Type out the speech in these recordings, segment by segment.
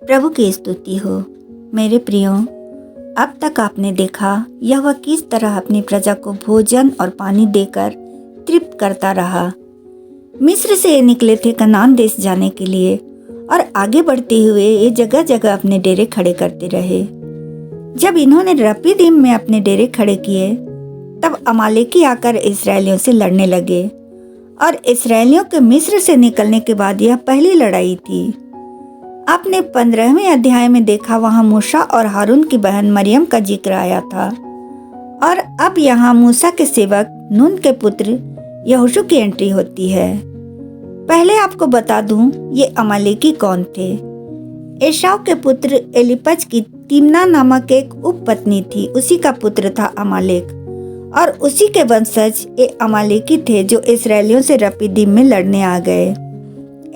प्रभु की स्तुति हो। मेरे प्रियो, अब तक आपने देखा यहोवा किस तरह अपनी प्रजा को भोजन और पानी देकर तृप्त करता रहा। मिस्र से ये निकले थे कनान देश जाने के लिए और आगे बढ़ते हुए ये जगह जगह अपने डेरे खड़े करते रहे। जब इन्होंने रपीदीम में अपने डेरे खड़े किए तब अमालेकी आकर इसराइलियों से लड़ने लगे और इसराइलियों के मिस्र से निकलने के बाद यह पहली लड़ाई थी। आपने 15वें अध्याय में देखा, वहां मूसा और हारून की बहन मरियम का जिक्र आया था और अब यहाँ मूसा के सेवक नून के पुत्र यहोशू की एंट्री होती है। पहले आपको बता दूं, ये अमालेकी कौन थे। एसाव के पुत्र एलीपज की तिम्ना नामक एक उपपत्नी थी, उसी का पुत्र था अमालेक और उसी के वंशज ये अमालेकी थे जो इसराइलियों से रपीदीम में लड़ने आ गए।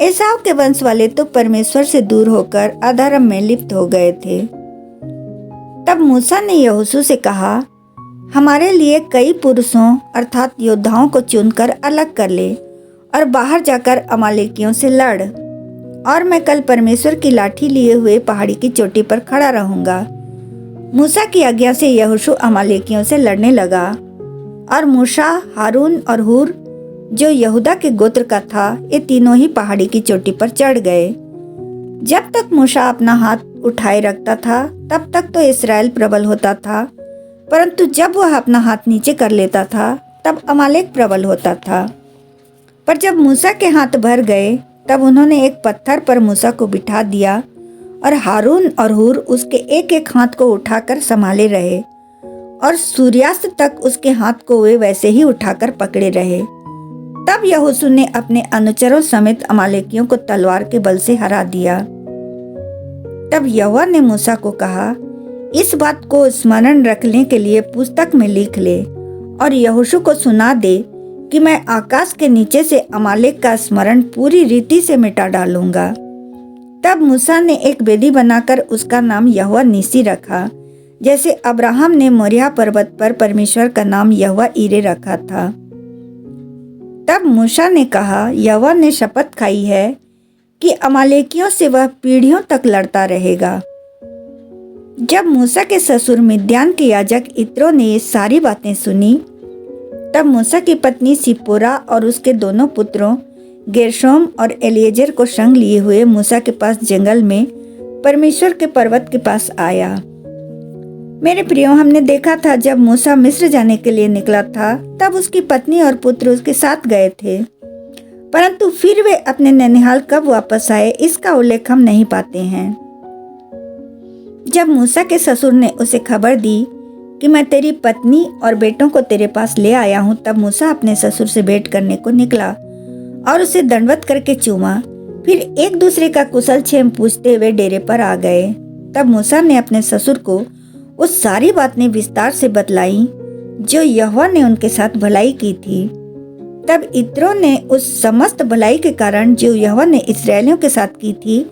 एसाव के वंश वाले तो परमेश्वर से दूर होकर अधर्म में लिप्त हो गए थे। तब मूसा ने यहोशू से कहा, हमारे लिए कई पुरुषों अर्थात योद्धाओं को चुनकर अलग कर ले और बाहर जाकर अमालेकियों से लड़, और मैं कल परमेश्वर की लाठी लिए हुए पहाड़ी की चोटी पर खड़ा रहूंगा। मूसा की आज्ञा से यहोशू अमालेकियों से लड़ने लगा और मूसा, हारून और हूर जो यहूदा के गोत्र का था, ये तीनों ही पहाड़ी की चोटी पर चढ़ गए। जब तक मूसा अपना हाथ उठाए रखता था तब तक तो इस्राएल प्रबल होता था, परंतु जब वह अपना हाथ नीचे कर लेता था तब अमालेक प्रबल होता था। पर जब मूसा के हाथ भर गए तब उन्होंने एक पत्थर पर मूसा को बिठा दिया और हारून और हूर उसके एक एक हाथ को उठाकर संभाले रहे और सूर्यास्त तक उसके हाथ को वे वैसे ही उठाकर पकड़े रहे। तब यहोशू ने अपने अनुचरों समेत अमालेकियों को तलवार के बल से हरा दिया। तब यहोवा ने मूसा को कहा, इस बात को स्मरण रखने के लिए पुस्तक में लिख ले और यहोशू को सुना दे कि मैं आकाश के नीचे से अमालेक का स्मरण पूरी रीति से मिटा डालूंगा। तब मूसा ने एक वेदी बनाकर उसका नाम यहोवा निसी रखा, जैसे अब्राहम ने मोरिया पर्वत पर परमेश्वर का नाम यहोवा ईरे रखा था। तब मूसा ने कहा, यहोवा ने शपथ खाई है कि अमालेकियों से वह पीढ़ियों तक लड़ता रहेगा। जब मूसा के ससुर मिद्यान के याजक इत्रो ने ये सारी बातें सुनी, तब मूसा की पत्नी सिप्पोरा और उसके दोनों पुत्रों गेर्शोम और एलिएजर को संग लिए हुए मूसा के पास जंगल में परमेश्वर के पर्वत के पास आया। मेरे प्रियो, हमने देखा था जब मूसा मिस्र जाने के लिए निकला था तब उसकी पत्नी और पुत्र उसके साथ गए थे, परंतु फिर वे अपने ननिहाल कब वापस आए इसका उल्लेख हम नहीं पाते हैं। जब मूसा के ससुर ने उसे खबर दी कि मैं तेरी पत्नी और बेटों को तेरे पास ले आया हूँ, तब मूसा अपने ससुर से भेंट करने को निकला और उसे दंडवत करके चूमा। फिर एक दूसरे का कुशल क्षेम पूछते हुए डेरे पर आ गए। तब मूसा ने अपने ससुर को उस सारी बातें विस्तार से बतलाई जो यहोवा ने उनके साथ भलाई की थी। तब इत्रो ने उस समस्त भलाई के कारण जो यहोवा ने इस्राएलियों के साथ की थी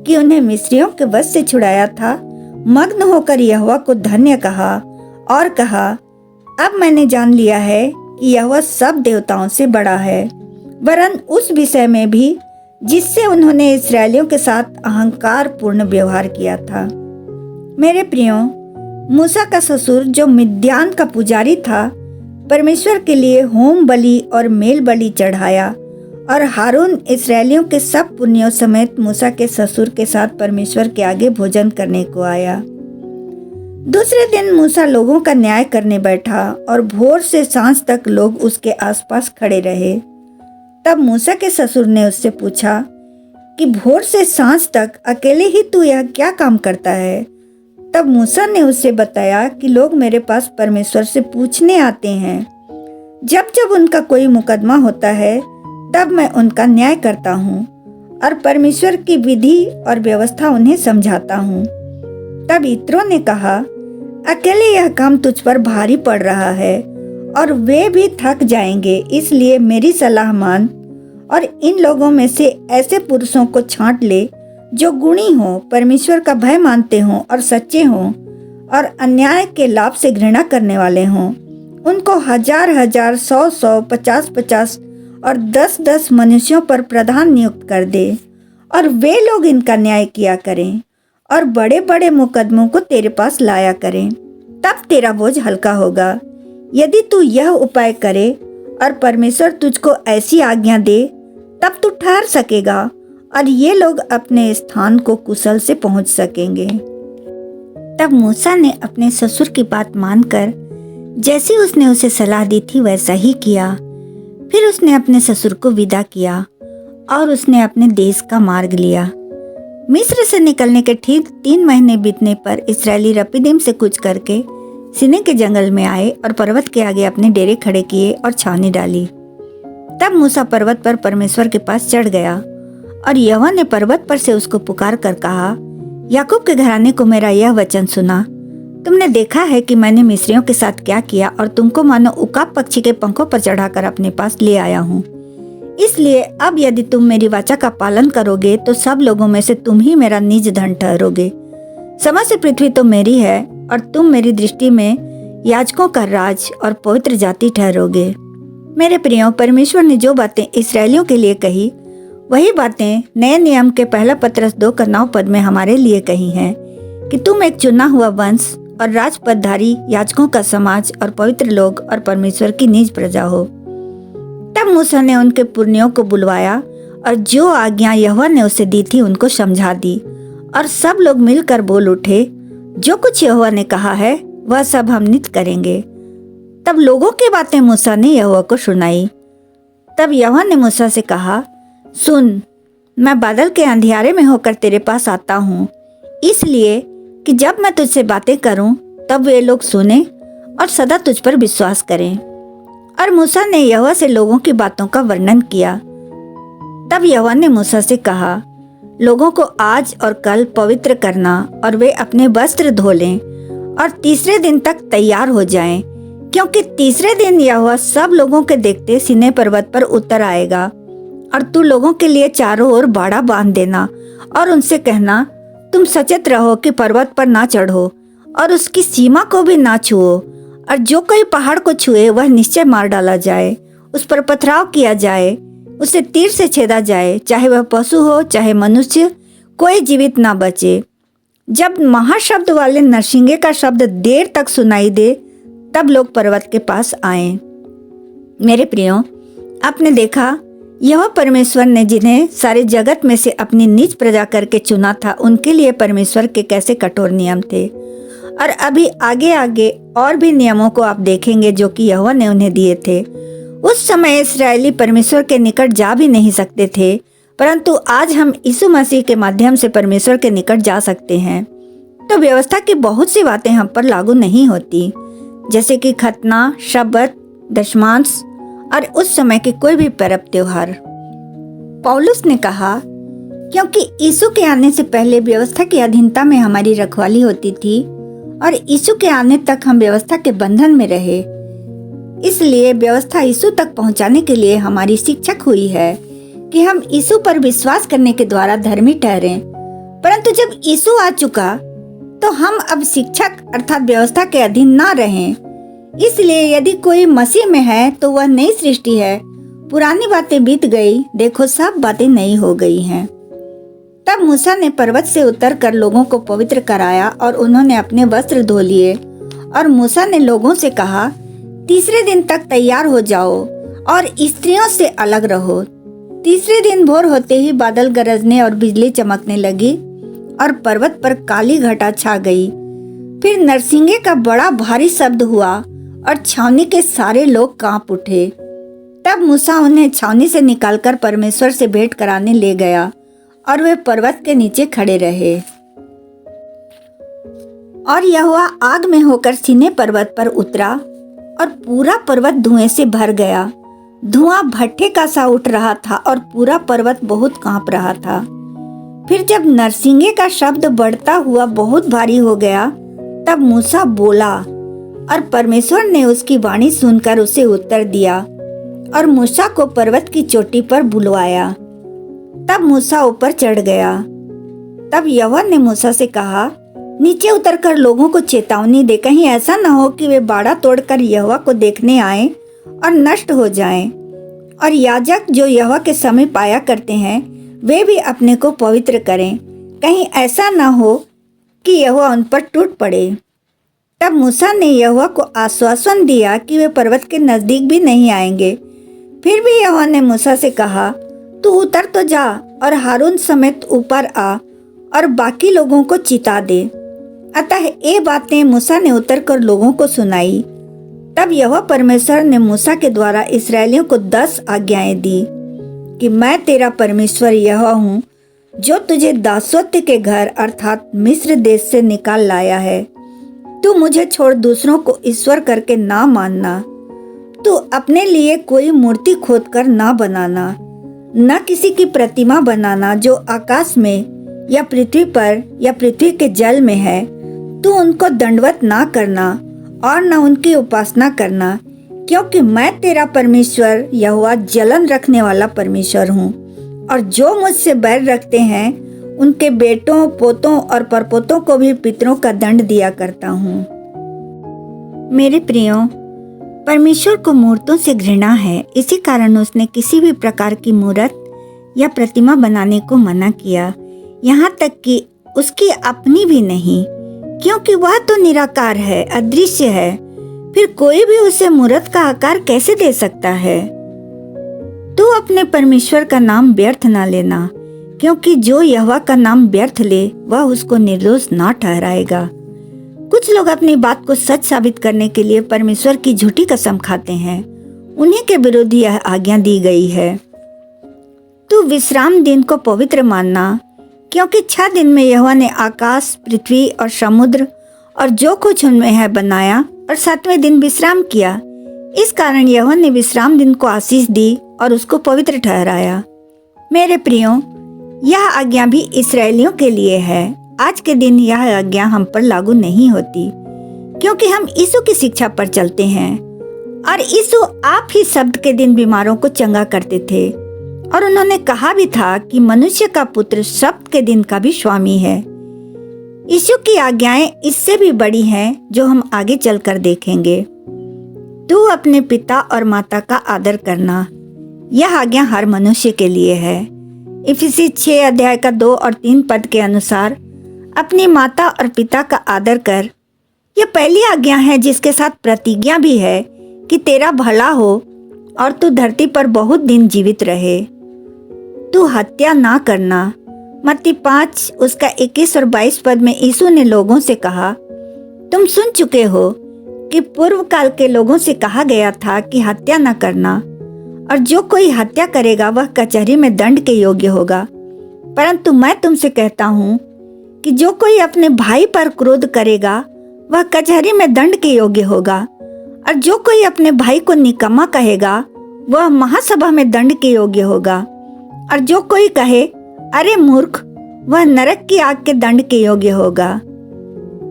कि उन्हें मिस्रियों के वश से छुड़ाया था, मग्न होकर यहोवा को धन्य कहा और कहा, अब मैंने जान लिया है कि यहोवा सब देवताओं से बड़ा है, वरन उस विषय में भी जिससे उन्होंने इस्राएलियों के साथ अहंकार पूर्ण व्यवहार किया था। मेरे प्रियो, मूसा का ससुर जो मिद्यान का पुजारी था, परमेश्वर के लिए होम बलि और मेल बलि चढ़ाया और हारून इस्राएलियों के सब पुण्यों समेत मूसा के ससुर के साथ परमेश्वर के आगे भोजन करने को आया। दूसरे दिन मूसा लोगों का न्याय करने बैठा और भोर से सांझ तक लोग उसके आसपास खड़े रहे। तब मूसा के ससुर ने उससे पूछा कि भोर से सांझ तक अकेले ही तू यह क्या काम करता है। तब मूसा ने उसे बताया कि लोग मेरे पास परमेश्वर से पूछने आते हैं। जब जब उनका कोई मुकदमा होता है तब मैं उनका न्याय करता हूँ और परमेश्वर की विधि और व्यवस्था उन्हें समझाता हूँ। तब इत्रो ने कहा, अकेले यह काम तुझ पर भारी पड़ रहा है और वे भी थक जाएंगे, इसलिए मेरी सलाह मान और इन लोगों में से ऐसे पुरुषों को छांट ले जो गुणी हो, परमेश्वर का भय मानते हों और सच्चे हों और अन्याय के लाभ से घृणा करने वाले हों। उनको 1000-1000, 100-100, 50-50 और 10-10 मनुष्यों पर प्रधान नियुक्त कर दे और वे लोग इनका न्याय किया करें और बड़े बड़े मुकदमों को तेरे पास लाया करें, तब तेरा बोझ हल्का होगा। यदि तू यह उपाय करे और परमेश्वर तुझको ऐसी आज्ञा दे, तब तू ठहर सकेगा और ये लोग अपने स्थान को कुशल से पहुंच सकेंगे। तब मूसा ने अपने ससुर की बात मानकर जैसी उसने उसे सलाह दी थी वैसा ही किया। फिर उसने अपने ससुर को विदा किया और उसने अपने देश का मार्ग लिया। मिस्र से निकलने के ठीक 3 महीने बीतने पर इस्राएली रपीदीम से कूच करके सीनै के जंगल में आए और पर्वत के आगे अपने डेरे खड़े किए और छावनी डाली। तब मूसा पर्वत पर परमेश्वर के पास चढ़ गया और यहोवा ने पर्वत पर से उसको पुकार कर कहा, याकूब के घराने को मेरा यह वचन सुना। तुमने देखा है कि मैंने मिस्रियों के साथ क्या किया और तुमको मानो उकाब पक्षी के पंखों पर चढ़ाकर अपने पास ले आया हूँ। इसलिए अब यदि तुम मेरी वाचा का पालन करोगे तो सब लोगों में से तुम ही मेरा निज धन ठहरोगे। समस्त पृथ्वी तो मेरी है और तुम मेरी दृष्टि में याजकों का राज और पवित्र जाति ठहरोगे। मेरे प्रियो, परमेश्वर ने जो बातें इस्राएलियों के लिए कही वही बातें नए नियम के 1 पत्रस 2:9 पद में हमारे लिए कही हैं कि तुम एक चुना हुआ वंश और राजपदधारी याजकों का समाज और पवित्र लोग और परमेश्वर की निज प्रजा हो। तब मूसा ने उनके पुरनियों को बुलवाया और जो आज्ञा यहोवा ने उसे दी थी उनको समझा दी और सब लोग मिलकर बोल उठे, जो कुछ यहोवा ने कहा है वह सब हम नित करेंगे। तब लोगों की बातें मूसा ने यहोवा को सुनाई। तब यहोवा ने मूसा से कहा, सुन, मैं बादल के अंधियारे में होकर तेरे पास आता हूँ, इसलिए कि जब मैं तुझसे बातें करूं तब वे लोग सुने और सदा तुझ पर विश्वास करें। और मूसा ने यहोवा से लोगों की बातों का वर्णन किया। तब यहोवा ने मूसा से कहा, लोगों को आज और कल पवित्र करना और वे अपने वस्त्र धो लें और तीसरे दिन तक तैयार हो जाएं, क्योंकि तीसरे दिन यहोवा सब लोगों के देखते सीनै पर्वत पर उतर आएगा। और तू लोगों के लिए चारों ओर बाड़ा बांध देना और उनसे कहना, तुम सचेत रहो कि पर्वत पर ना चढ़ो और उसकी सीमा को भी ना छुओ, और जो कोई पहाड़ को छुए वह निश्चय मार डाला जाए, उस पर पथराव किया जाए, उसे तीर से छेदा जाए, चाहे वह पशु हो चाहे मनुष्य, कोई जीवित ना बचे। जब महाशब्द वाले नरसिंगे का शब्द देर तक सुनाई दे तब लोग पर्वत के पास आए। मेरे प्रियो, आपने देखा यह परमेश्वर ने जिन्हें सारे जगत में से अपनी निज प्रजा करके चुना था, उनके लिए परमेश्वर के कैसे कठोर नियम थे। और अभी आगे आगे और भी नियमों को आप देखेंगे जो कि यहोवा ने उन्हें दिए थे। उस समय इस्राएली परमेश्वर के निकट जा भी नहीं सकते थे, परंतु आज हम यीशु मसीह के माध्यम से परमेश्वर के निकट जा सकते हैं। तो व्यवस्था की बहुत सी बातें हम पर लागू नहीं होती, जैसे कि खतना, शब्बत, दशमांश और उस समय के कोई भी पर्व त्योहार। पौलुस ने कहा, क्योंकि यीशु के आने से पहले व्यवस्था की अधीनता में हमारी रखवाली होती थी और यीशु के आने तक हम व्यवस्था के बंधन में रहे, इसलिए व्यवस्था यीशु तक पहुंचाने के लिए हमारी शिक्षक हुई है कि हम यीशु पर विश्वास करने के द्वारा धर्मी ठहरें। परंतु जब यीशु आ चुका तो हम अब शिक्षक अर्थात व्यवस्था के अधीन ना रहें। इसलिए यदि कोई मसीह में है तो वह नई सृष्टि है, पुरानी बातें बीत गई, देखो सब बातें नई हो गई हैं। तब मूसा ने पर्वत से उतरकर लोगों को पवित्र कराया और उन्होंने अपने वस्त्र धो लिए। और मूसा ने लोगों से कहा, तीसरे दिन तक तैयार हो जाओ और स्त्रियों से अलग रहो। तीसरे दिन भोर होते ही बादल गरजने और बिजली चमकने लगी और पर्वत पर काली घटा छा गई। फिर नरसिंगे का बड़ा भारी शब्द हुआ और छावनी के सारे लोग कांप उठे। तब मूसा उन्हें छावनी से निकालकर परमेश्वर से भेंट कराने ले गया और वे पर्वत के नीचे खड़े रहे। और यहोवा आग में होकर सीनै पर्वत पर उतरा और पूरा पर्वत धुएं से भर गया। धुआं भट्ठे का सा उठ रहा था और पूरा पर्वत बहुत कांप रहा था। फिर जब नरसिंगे का शब्द बढ़ता हुआ बहुत भारी हो गया तब मूसा बोला और परमेश्वर ने उसकी वाणी सुनकर उसे उत्तर दिया और मूसा को पर्वत की चोटी पर बुलवाया। तब मूसा ऊपर चढ़ गया। तब यहोवा ने मूसा से कहा, नीचे उतरकर लोगों को चेतावनी दे, कहीं ऐसा न हो कि वे बाड़ा तोड़कर यहोवा को देखने आए और नष्ट हो जाएं। और याजक जो यहोवा के समीप आया करते हैं वे भी अपने को पवित्र करें, कहीं ऐसा न हो कि यहोवा उन पर टूट पड़े। तब मूसा ने यहोवा को आश्वासन दिया कि वे पर्वत के नजदीक भी नहीं आएंगे। फिर भी यहोवा ने मूसा से कहा, तू उतर तो जा और हारून समेत ऊपर आ और बाकी लोगों को चिता दे। अतः ये बातें मूसा ने उतरकर लोगों को सुनाई। तब यहोवा परमेश्वर ने मूसा के द्वारा इसराइलियों को 10 आज्ञाएं दी कि मैं तेरा परमेश्वर यहोवा हूँ, जो तुझे दासत्व के घर अर्थात मिस्र देश से निकाल लाया है। तू मुझे छोड़ दूसरों को ईश्वर करके ना मानना। तू अपने लिए कोई मूर्ति खोद कर ना बनाना, न किसी की प्रतिमा बनाना जो आकाश में या पृथ्वी पर या पृथ्वी के जल में है। तू उनको दंडवत ना करना और न उनकी उपासना करना, क्योंकि मैं तेरा परमेश्वर यहोवा जलन रखने वाला परमेश्वर हूँ, और जो मुझसे बैर रखते हैं उनके बेटों, पोतों और परपोतों को भी पितरों का दंड दिया करता हूँ। मेरे प्रियो, परमेश्वर को मूर्तों से घृणा है। इसी कारण उसने किसी भी प्रकार की मूर्त या प्रतिमा बनाने को मना किया, यहाँ तक कि उसकी अपनी भी नहीं, क्योंकि वह तो निराकार है, अदृश्य है। फिर कोई भी उसे मूर्त का आकार कैसे दे सकता है? तू अपने परमेश्वर का नाम व्यर्थ ना लेना, क्योंकि जो यहोवा का नाम व्यर्थ ले वह उसको निर्दोष ना ठहराएगा। कुछ लोग अपनी बात को सच साबित करने के लिए परमेश्वर की झूठी कसम खाते हैं। उन्हीं के विरुद्ध यह आज्ञा दी गई है, तू विश्राम दिन को पवित्र मानना, क्योंकि 6 दिन में यहोवा ने आकाश, पृथ्वी और समुद्र और जो कुछ उनमें है बनाया, और 7वें दिन विश्राम किया। इस कारण यहोवा ने विश्राम दिन को आशीष दी और उसको पवित्र ठहराया। मेरे प्रियो, यह आज्ञा भी इस्राएलियों के लिए है। आज के दिन यह आज्ञा हम पर लागू नहीं होती, क्योंकि हम यीशु की शिक्षा पर चलते हैं, और यीशु आप ही शब्द के दिन बीमारों को चंगा करते थे। और उन्होंने कहा भी था कि मनुष्य का पुत्र शब्द के दिन का भी स्वामी है। यीशु की आज्ञाएं इससे भी बड़ी हैं, जो हम आगे चलकर देखेंगे। तू अपने पिता और माता का आदर करना, यह आज्ञा हर मनुष्य के लिए है। इफिसी 6 अध्याय का 2 और 3 पद के अनुसार अपनी माता और पिता का आदर कर। यह पहली आज्ञा है, जिसके साथ प्रतिज्ञा भी है कि तेरा भला हो और तू धरती पर बहुत दिन जीवित रहे। तू हत्या ना करना। मत्ती 5 उसका 21 और 22 पद में यीशु ने लोगों से कहा, तुम सुन चुके हो कि पूर्व काल के लोगों से कहा गया था कि हत्या न करना, और जो कोई हत्या करेगा वह कचहरी में दंड के योग्य होगा। परंतु मैं तुमसे कहता हूँ कि जो कोई अपने भाई पर क्रोध करेगा वह कचहरी में दंड के योग्य होगा, और जो कोई अपने भाई को निकम्मा कहेगा वह महासभा में दंड के योग्य होगा, और जो कोई कहे अरे मूर्ख, वह नरक की आग के दंड के योग्य होगा।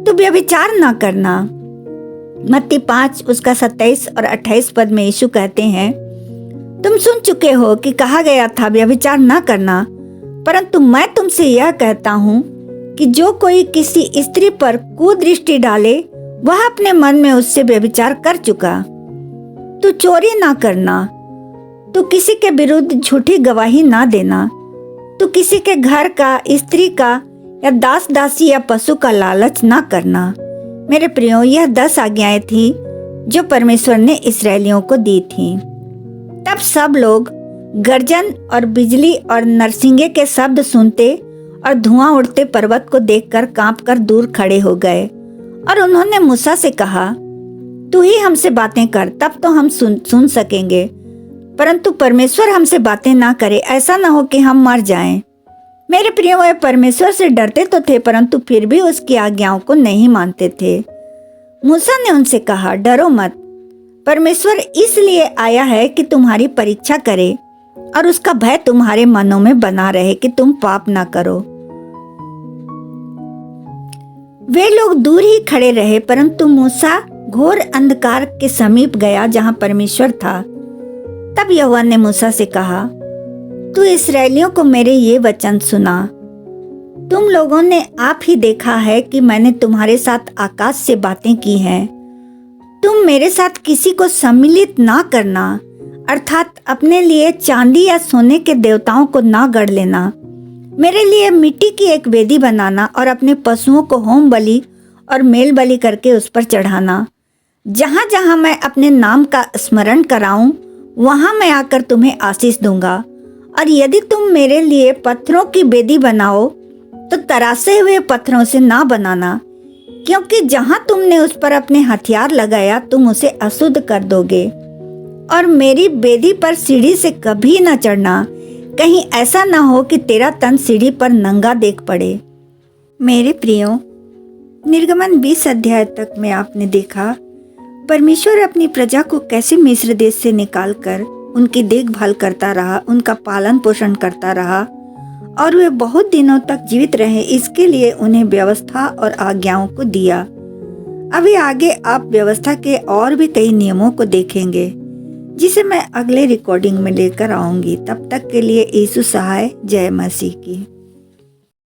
तो व्यभिचार न करना। मत्ती 5 उसका 27 और 28 पद में यीशु कहते हैं, तुम सुन चुके हो कि कहा गया था व्यभिचार न करना, परंतु मैं तुमसे यह कहता हूँ कि जो कोई किसी स्त्री पर कुदृष्टि डाले वह अपने मन में उससे व्यभिचार कर चुका। तू चोरी ना करना। तू किसी के विरुद्ध झूठी गवाही ना देना। तू किसी के घर का, स्त्री का या दास दासी या पशु का लालच ना करना। मेरे प्रियो, यह 10 आज्ञाएं थी जो परमेश्वर ने इस्राएलियों को दी थी। तब सब लोग गर्जन और बिजली और नरसिंगे के शब्द सुनते और धुआं उड़ते पर्वत को देखकर कांपकर दूर खड़े हो गए, और उन्होंने मूसा से कहा, तू ही हमसे बातें कर, तब तो हम सुन सकेंगे, परंतु परमेश्वर हमसे बातें ना करे, ऐसा ना हो कि हम मर जाएं। मेरे प्रिय, वे परमेश्वर से डरते तो थे, परंतु फिर भी उसकी आज्ञाओं को नहीं मानते थे। मूसा ने उनसे कहा, डरो मत, परमेश्वर इसलिए आया है कि तुम्हारी परीक्षा करे और उसका भय तुम्हारे मनों में बना रहे कि तुम पाप ना करो। वे लोग दूर ही खड़े रहे, परंतु मूसा घोर अंधकार के समीप गया जहां परमेश्वर था। तब यहोवा ने मूसा से कहा, तू इस्राएलियों को मेरे ये वचन सुना। तुम लोगों ने आप ही देखा है कि मैंने तुम्हारे साथ आकाश से बातें की हैं। तुम मेरे साथ किसी को सम्मिलित ना करना, अर्थात अपने लिए चांदी या सोने के देवताओं को ना गढ़ लेना। मेरे लिए मिट्टी की एक वेदी बनाना और अपने पशुओं को होम बलि और मेल बलि करके उस पर चढ़ाना। जहाँ जहाँ मैं अपने नाम का स्मरण कराऊं, वहाँ मैं आकर तुम्हें आशीष दूंगा। और यदि तुम मेरे लिए पत्थरों की वेदी बनाओ तो तरासे हुए पत्थरों से ना बनाना, क्योंकि जहाँ तुमने उस पर अपने हथियार लगाया तुम उसे अशुद्ध कर दोगे। और मेरी वेदी पर सीढ़ी से कभी न चढ़ना, कहीं ऐसा न हो कि तेरा तन सीढ़ी पर नंगा देख पड़े। मेरे प्रियो, निर्गमन 20 अध्याय तक में आपने देखा परमेश्वर अपनी प्रजा को कैसे मिस्र देश से निकालकर उनकी देखभाल करता रहा, उनका पालन पोषण करता रहा और वे बहुत दिनों तक जीवित रहे। इसके लिए उन्हें व्यवस्था और आज्ञाओं को दिया। अभी आगे आप व्यवस्था के और भी कई नियमों को देखेंगे, जिसे मैं अगले रिकॉर्डिंग में लेकर आऊंगी। तब तक के लिए यीशु सहाय। जय मसीह की।